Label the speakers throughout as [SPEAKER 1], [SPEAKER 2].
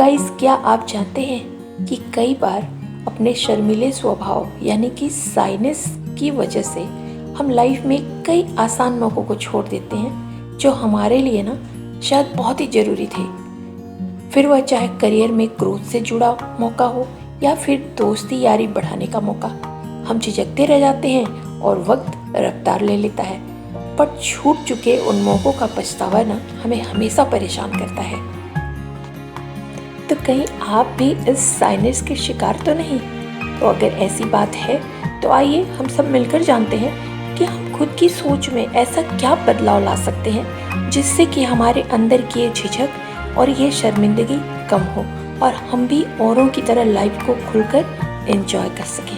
[SPEAKER 1] Guys, क्या आप जानते हैं कि कई बार अपने शर्मीले स्वभाव यानी कि साइनेस की वजह से हम लाइफ में कई आसान मौक़ों को छोड़ देते हैं जो हमारे लिए ना शायद बहुत ही ज़रूरी थे। फिर वह चाहे करियर में ग्रोथ से जुड़ा मौका हो या फिर दोस्ती यारी बढ़ाने का मौका। हम झिझकते रह जाते हैं और वक्त रफ्तार ले लेता है, पर छूट चुके उन मौक़ों का पछतावा ना हमें हमेशा परेशान करता है। तो कहीं आप भी इस साइनेस के शिकार तो नहीं? तो अगर ऐसी बात है तो आइए हम सब मिलकर जानते हैं कि हम खुद की सोच में ऐसा क्या बदलाव ला सकते हैं जिससे कि हमारे अंदर की ये झिझक और ये शर्मिंदगी कम हो और हम भी औरों की तरह लाइफ को खुलकर एंजॉय कर सकें।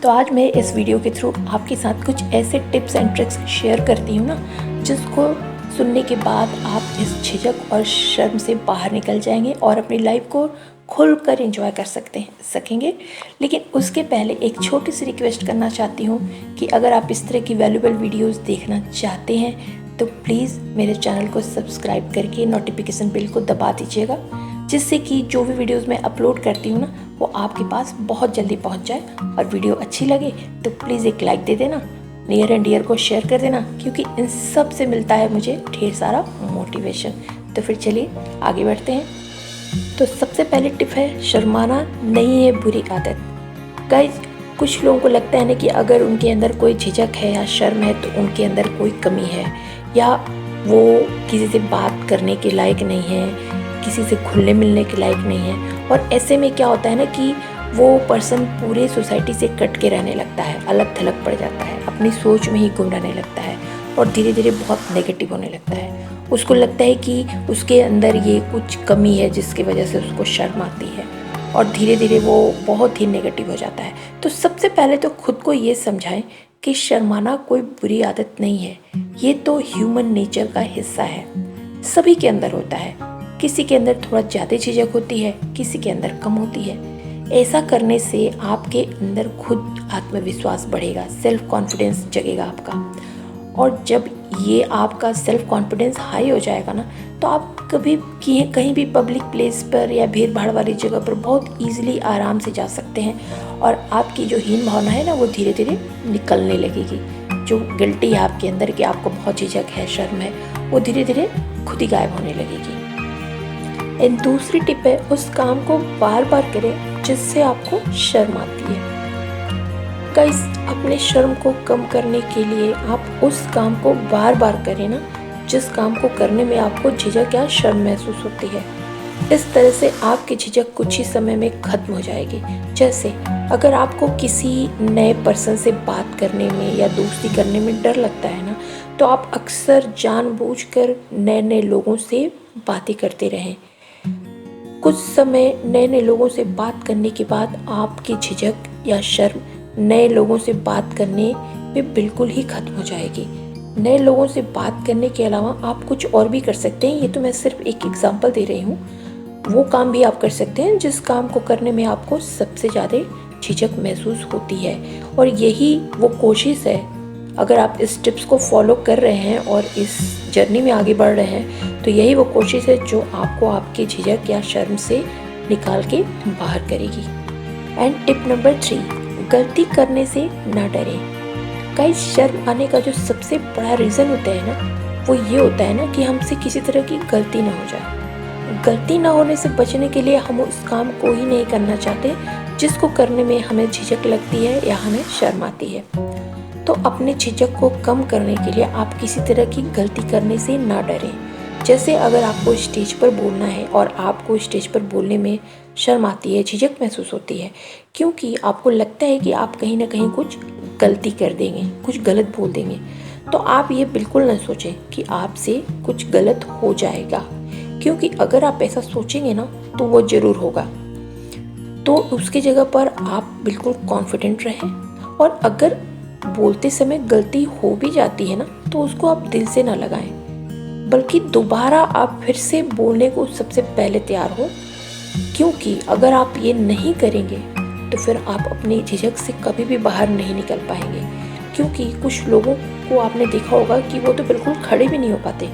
[SPEAKER 1] तो आज मैं इस वीडियो के थ्रू आपके साथ कुछ ऐसे टिप्स एंड ट्रिक्स शेयर करती हूँ ना, जिसको सुनने के बाद आप इस झिझक और शर्म से बाहर निकल जाएंगे और अपनी लाइफ को खुलकर एंजॉय कर सकेंगे। लेकिन उसके पहले एक छोटी सी रिक्वेस्ट करना चाहती हूँ कि अगर आप इस तरह की वैल्यूएबल वीडियोस देखना चाहते हैं तो प्लीज़ मेरे चैनल को सब्सक्राइब करके नोटिफिकेशन बेल को दबा दीजिएगा, जिससे कि जो भी वीडियोस मैं अपलोड करती हूँ ना वो आपके पास बहुत जल्दी पहुँच जाए। और वीडियो अच्छी लगे तो प्लीज़ एक लाइक दे देना, नियर एंड डियर को शेयर कर देना, क्योंकि इन सब से मिलता है मुझे ढेर सारा मोटिवेशन। तो फिर चलिए आगे बढ़ते हैं। तो सबसे पहले टिप है, शर्माना नहीं है बुरी आदत। गाइस, कुछ लोगों को लगता है ना कि अगर उनके अंदर कोई झिझक है या शर्म है तो उनके अंदर कोई कमी है, या वो किसी से बात करने के लायक नहीं है, किसी से घुलने मिलने के लायक नहीं है। और ऐसे में क्या होता है ना कि वो पर्सन पूरे सोसाइटी से कट के रहने लगता है, अलग थलग पड़ जाता है, अपनी सोच में ही गुम रहने लगता है और धीरे धीरे बहुत नेगेटिव होने लगता है। उसको लगता है कि उसके अंदर ये कुछ कमी है जिसकी वजह से उसको शर्म आती है और धीरे धीरे वो बहुत ही नेगेटिव हो जाता है। तो सबसे पहले तो खुद को ये समझाएं कि शर्माना कोई बुरी आदत नहीं है, ये तो ह्यूमन नेचर का हिस्सा है, सभी के अंदर होता है। किसी के अंदर थोड़ा ज़्यादा झिझक होती है, किसी के अंदर कम होती है। ऐसा करने से आपके अंदर खुद आत्मविश्वास बढ़ेगा, सेल्फ कॉन्फिडेंस जगेगा आपका। और जब ये आपका सेल्फ कॉन्फिडेंस हाई हो जाएगा ना, तो आप कभी कहीं भी पब्लिक प्लेस पर या भीड़ भाड़ वाली जगह पर बहुत ईजिली आराम से जा सकते हैं और आपकी जो हीन भावना है ना वो धीरे धीरे निकलने लगेगी। जो गिल्टी है आपके अंदर कि आपको बहुत झिझक है, शर्म है, वो धीरे धीरे खुद ही गायब होने लगेगी। एंड दूसरी टिप है, उस काम को बार बार करें जिससे आपको शर्म आती है। गाइस, अपने शर्म को कम करने के लिए आप उस काम को बार बार करें ना जिस काम को करने में आपको झिझक या शर्म महसूस होती है। इस तरह से आपकी झिझक कुछ ही समय में खत्म हो जाएगी। जैसे अगर आपको किसी नए पर्सन से बात करने में या दोस्ती करने में डर लगता है ना, तो आप अक्सर जानबूझकर नए नए लोगों से बातें करते रहें। कुछ समय नए नए लोगों से बात करने के बाद आपकी झिझक या शर्म नए लोगों से बात करने में बिल्कुल ही खत्म हो जाएगी। नए लोगों से बात करने के अलावा आप कुछ और भी कर सकते हैं। ये तो मैं सिर्फ एक एग्जांपल दे रही हूँ। वो काम भी आप कर सकते हैं जिस काम को करने में आपको सबसे ज़्यादा झिझक महसूस होती है। और यही वो कोशिश है, अगर आप इस टिप्स को फॉलो कर रहे हैं और इस जर्नी में आगे बढ़ रहे हैं, तो यही वो कोशिश है जो आपको आपके झिझक या शर्म से निकाल के बाहर करेगी। एंड टिप नंबर 3, गलती करने से ना डरें। गाइस, शर्म आने का जो सबसे बड़ा रीज़न होता है ना, वो ये होता है ना कि हमसे किसी तरह की गलती ना हो जाए। गलती ना होने से बचने के लिए हम उस काम को ही नहीं करना चाहते जिसको करने में हमें झिझक लगती है या हमें शर्म आती है। तो अपने झिझक को कम करने के लिए आप किसी तरह की गलती करने से ना डरें। जैसे अगर आपको स्टेज पर बोलना है और आपको स्टेज पर बोलने में शर्म आती है, झिझक महसूस होती है, क्योंकि आपको लगता है कि आप कहीं ना कहीं कुछ गलती कर देंगे, कुछ गलत बोल देंगे, तो आप ये बिल्कुल ना सोचें कि आपसे कुछ गलत हो जाएगा, क्योंकि अगर आप ऐसा सोचेंगे ना तो वो ज़रूर होगा। तो उसकी जगह पर आप बिल्कुल कॉन्फिडेंट रहें, और अगर बोलते समय गलती हो भी जाती है ना तो उसको आप दिल से ना लगाएं, बल्कि दोबारा आप फिर से बोलने को सबसे पहले तैयार हो। क्योंकि अगर आप ये नहीं करेंगे तो फिर आप अपनी झिझक से कभी भी बाहर नहीं निकल पाएंगे। क्योंकि कुछ लोगों को आपने देखा होगा कि वो तो बिल्कुल खड़े भी नहीं हो पाते,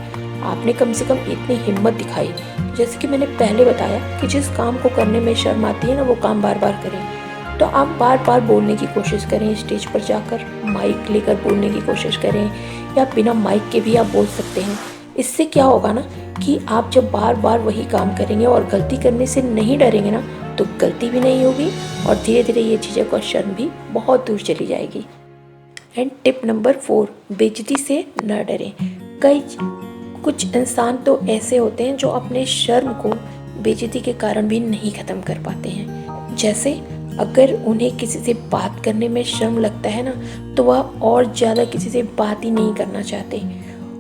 [SPEAKER 1] आपने कम से कम इतनी हिम्मत दिखाई। जैसे कि मैंने पहले बताया कि जिस काम को करने में शर्म आती है ना, वो काम बार बार करें। तो आप बार बार बोलने की कोशिश करें, स्टेज पर जाकर माइक लेकर बोलने की कोशिश करें, या बिना माइक के भी आप बोल सकते हैं। इससे क्या होगा ना कि आप जब बार बार वही काम करेंगे और गलती करने से नहीं डरेंगे ना, तो गलती भी नहीं होगी और धीरे धीरे ये झिझक और शर्म भी बहुत दूर चली जाएगी। एंड टिप नंबर 4, बेइज्जती से न डरें। कुछ इंसान तो ऐसे होते हैं जो अपने शर्म को बेइज्जती के कारण भी नहीं ख़त्म कर पाते हैं। जैसे अगर उन्हें किसी से बात करने में शर्म लगता है ना, तो वह और ज़्यादा किसी से बात ही नहीं करना चाहते।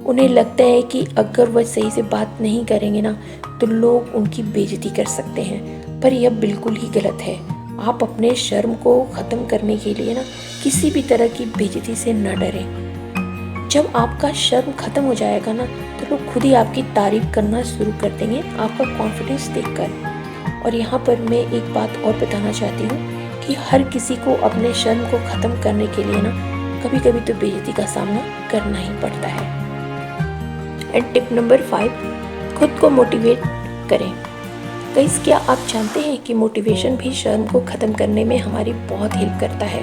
[SPEAKER 1] उन्हें लगता है कि अगर वह सही से बात नहीं करेंगे ना, तो लोग उनकी बेइज्जती कर सकते हैं। पर यह बिल्कुल ही गलत है। आप अपने शर्म को ख़त्म करने के लिए ना किसी भी तरह की बेइज्जती से न डरें। जब आपका शर्म ख़त्म हो जाएगा ना, तो लोग खुद ही आपकी तारीफ करना शुरू कर देंगे आपका कॉन्फिडेंस देखकर। और यहाँ पर मैं एक बात और बताना चाहती हूँ कि हर किसी को अपने शर्म को ख़त्म करने के लिए ना कभी कभी तो बेइज्जती का सामना करना ही पड़ता है। एंड टिप नंबर 5, खुद को मोटिवेट करें। गाइस, क्या आप जानते हैं कि मोटिवेशन भी शर्म को ख़त्म करने में हमारी बहुत हेल्प करता है।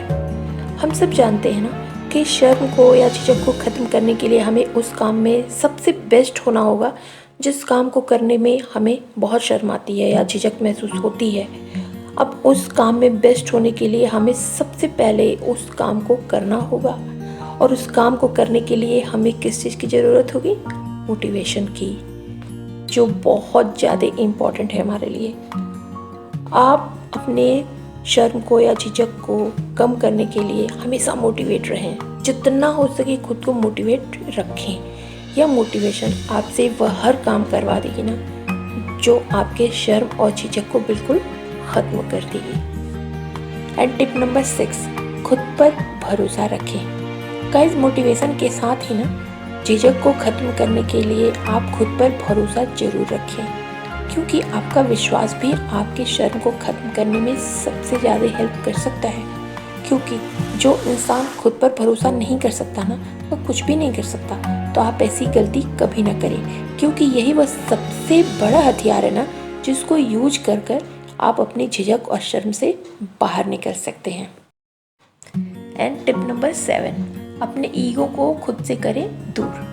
[SPEAKER 1] हम सब जानते हैं ना कि शर्म को या झिझक को ख़त्म करने के लिए हमें उस काम में सबसे बेस्ट होना होगा जिस काम को करने में हमें बहुत शर्म आती है या झिझक महसूस होती है। अब उस काम में बेस्ट होने के लिए हमें सबसे पहले उस काम को करना होगा, और उस काम को करने के लिए हमें किस चीज़ की ज़रूरत होगी? मोटिवेशन की, जो बहुत ज़्यादा इम्पॉर्टेंट है हमारे लिए। आप अपने शर्म को या झिझक को कम करने के लिए हमेशा मोटिवेट रहें। जितना हो सके खुद को मोटिवेट रखें। यह मोटिवेशन आपसे वह हर काम करवा देगी ना जो आपके शर्म और झिझक को बिल्कुल ख़त्म कर देगी। एंड टिप नंबर 6, खुद पर भरोसा रखें। गाइस, मोटिवेशन के साथ ही ना झिझक को ख़त्म करने के लिए आप खुद पर भरोसा ज़रूर रखें, क्योंकि आपका विश्वास भी आपके शर्म को ख़त्म करने में सबसे ज़्यादा हेल्प कर सकता है। क्योंकि जो इंसान खुद पर भरोसा नहीं कर सकता ना, वह कुछ भी नहीं कर सकता। तो आप ऐसी गलती कभी ना करें, क्योंकि यही वह सबसे बड़ा हथियार है ना जिसको यूज कर कर आप अपनी झिझक और शर्म से बाहर निकल सकते हैं। एंड टिप नंबर 7, अपने ईगो को खुद से करें दूर।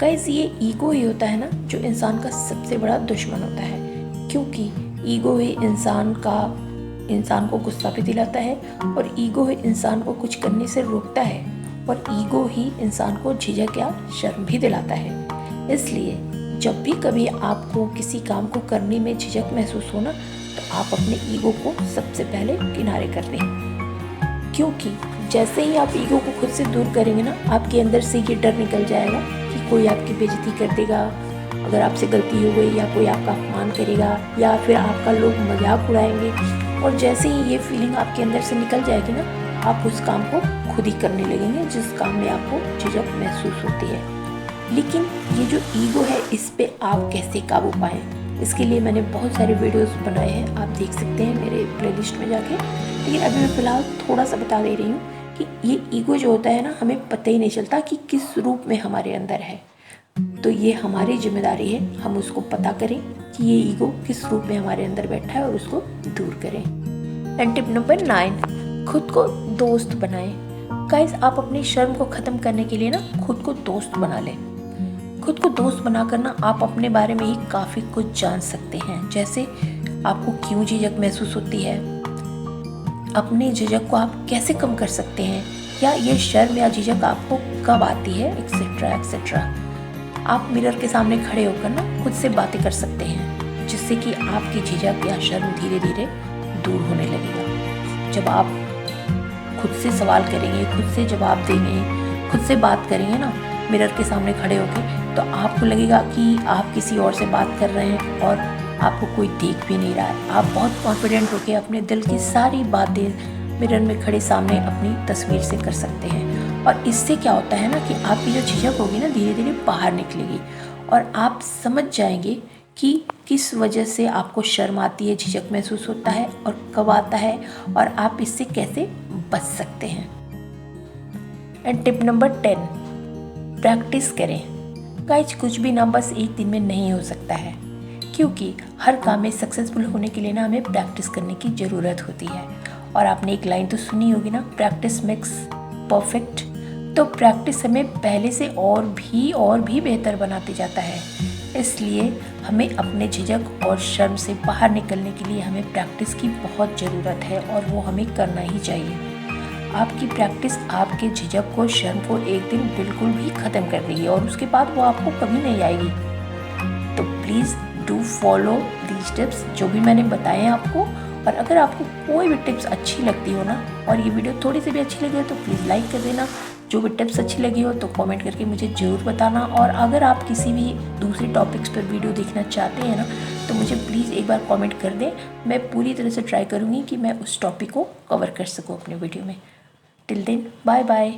[SPEAKER 1] गाइस, ये ईगो ही होता है ना जो इंसान का सबसे बड़ा दुश्मन होता है, क्योंकि ईगो ही इंसान को गुस्सा भी दिलाता है, और ईगो ही इंसान को कुछ करने से रोकता है, और ईगो ही इंसान को झिझक या शर्म भी दिलाता है। इसलिए जब भी कभी आपको किसी काम को करने में झिझक महसूस हो ना, तो आप अपने ईगो को सबसे पहले किनारे कर दें। क्योंकि जैसे ही आप ईगो को खुद से दूर करेंगे ना, आपके अंदर से ये डर निकल जाएगा कि कोई आपकी बेइज्जती कर देगा अगर आपसे गलती हो गई, या कोई आपका अपमान करेगा, या फिर आपका लोग मजाक उड़ाएंगे। और जैसे ही ये फीलिंग आपके अंदर से निकल जाएगी ना, आप उस काम को खुद ही करने लगेंगे जिस काम में आपको झिझक महसूस होती है। लेकिन ये जो ईगो है, इस पे आप कैसे काबू पाएं, इसके लिए मैंने बहुत सारे वीडियोस बनाए हैं, आप देख सकते हैं मेरे प्लेलिस्ट में जाके। लेकिन अभी मैं फ़िलहाल थोड़ा सा बता दे रही हूँ कि ये ईगो जो होता है ना, हमें पता ही नहीं चलता कि किस रूप में हमारे अंदर है। तो ये हमारी जिम्मेदारी है, हम उसको पता करें कि ये ईगो किस रूप में हमारे अंदर बैठा है और उसको दूर करें। एंड टिप नंबर 9, खुद को दोस्त बनाएं। गाइस, आप अपनी शर्म को ख़त्म करने के लिए ना खुद को दोस्त बना लें। खुद को दोस्त बनाकर ना आप अपने बारे में ही काफ़ी कुछ जान सकते हैं। जैसे आपको क्यों झिझक महसूस होती है, अपने झिझक को आप कैसे कम कर सकते हैं, या ये शर्म या झिझक आपको कब आती है, एक्सेट्रा एक्सेट्रा। आप मिरर के सामने खड़े होकर ना खुद से बातें कर सकते हैं, जिससे कि आपकी झिझक या शर्म धीरे धीरे दूर होने लगेगा। जब आप खुद से सवाल करेंगे, खुद से जवाब देंगे, खुद से बात करेंगे ना मिरर के सामने खड़े होकर, तो आपको लगेगा कि आप किसी और से बात कर रहे हैं और आपको कोई देख भी नहीं रहा है। आप बहुत कॉन्फिडेंट होकर अपने दिल की सारी बातें मिरर में खड़े सामने अपनी तस्वीर से कर सकते हैं। और इससे क्या होता है ना कि आपकी जो झिझक होगी ना धीरे धीरे बाहर निकलेगी, और आप समझ जाएंगे कि किस वजह से आपको शर्म आती है, झिझक महसूस होता है और कब आता है, और आप इससे कैसे बच सकते हैं। एंड टिप नंबर 10, प्रैक्टिस करें। गाइज कुछ भी ना बस एक दिन में नहीं हो सकता है, क्योंकि हर काम में सक्सेसफुल होने के लिए ना हमें प्रैक्टिस करने की ज़रूरत होती है। और आपने एक लाइन तो सुनी होगी ना, प्रैक्टिस मेक्स परफेक्ट। तो प्रैक्टिस हमें पहले से और भी बेहतर बनाते जाता है। इसलिए हमें अपने झिझक और शर्म से बाहर निकलने के लिए हमें प्रैक्टिस की बहुत ज़रूरत है और वो हमें करना ही चाहिए। आपकी प्रैक्टिस आपके झिझक को, शर्म को एक दिन बिल्कुल भी ख़त्म कर देगी और उसके बाद वो आपको कभी नहीं आएगी। तो please do follow these tips जो भी मैंने बताए हैं आपको। और अगर आपको कोई भी टिप्स अच्छी लगती हो ना और ये वीडियो थोड़ी सी भी अच्छी लगी हो तो प्लीज़ लाइक कर देना। जो भी टिप्स अच्छी लगी हो तो कमेंट करके मुझे ज़रूर बताना। और अगर आप किसी भी दूसरे टॉपिक्स पर वीडियो देखना चाहते हैं ना तो मुझे प्लीज़ एक बार कमेंट कर दें। मैं पूरी तरह से ट्राई करूँगी कि मैं उस टॉपिक को कवर कर सकूँ अपने वीडियो में। Till then bye bye.